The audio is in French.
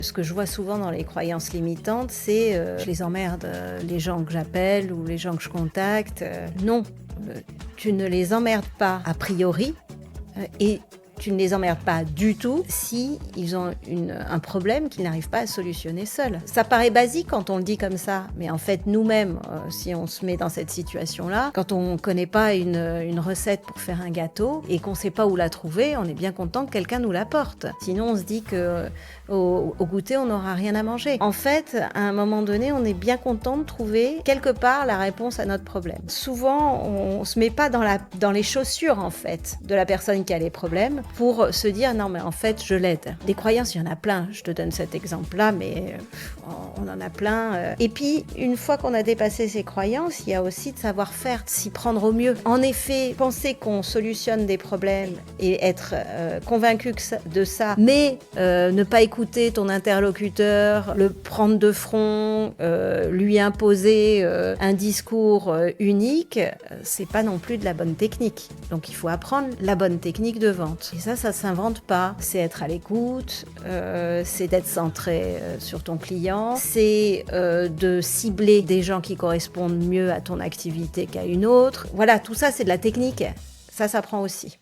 Ce que je vois souvent dans les croyances limitantes, c'est je les emmerde, les gens que j'appelle ou les gens que je contacte. Non, tu ne les emmerdes pas a priori et tu ne les emmerdes pas du tout si ils ont un problème qu'ils n'arrivent pas à solutionner seuls. Ça paraît basique quand on le dit comme ça, mais en fait nous-mêmes, si on se met dans cette situation-là, quand on ne connaît pas une recette pour faire un gâteau et qu'on ne sait pas où la trouver, on est bien content que quelqu'un nous l'apporte. Sinon on se dit que au goûter on n'aura rien à manger. En fait, à un moment donné, on est bien content de trouver quelque part la réponse à notre problème. Souvent, on se met pas dans les chaussures en fait de la personne qui a les problèmes, pour se dire non mais en fait je l'aide. Des croyances, il y en a plein, je te donne cet exemple-là, mais on en a plein. Et puis une fois qu'on a dépassé ces croyances, il y a aussi de savoir faire, de s'y prendre au mieux. En effet, penser qu'on solutionne des problèmes et être convaincu de ça, mais ne pas écouter ton interlocuteur, le prendre de front, lui imposer un discours unique, c'est pas non plus de la bonne technique. Donc il faut apprendre la bonne technique de vente. Et ça s'invente pas. C'est être à l'écoute, c'est d'être centré sur ton client, c'est de cibler des gens qui correspondent mieux à ton activité qu'à une autre. Voilà, tout ça c'est de la technique. Ça s'apprend aussi.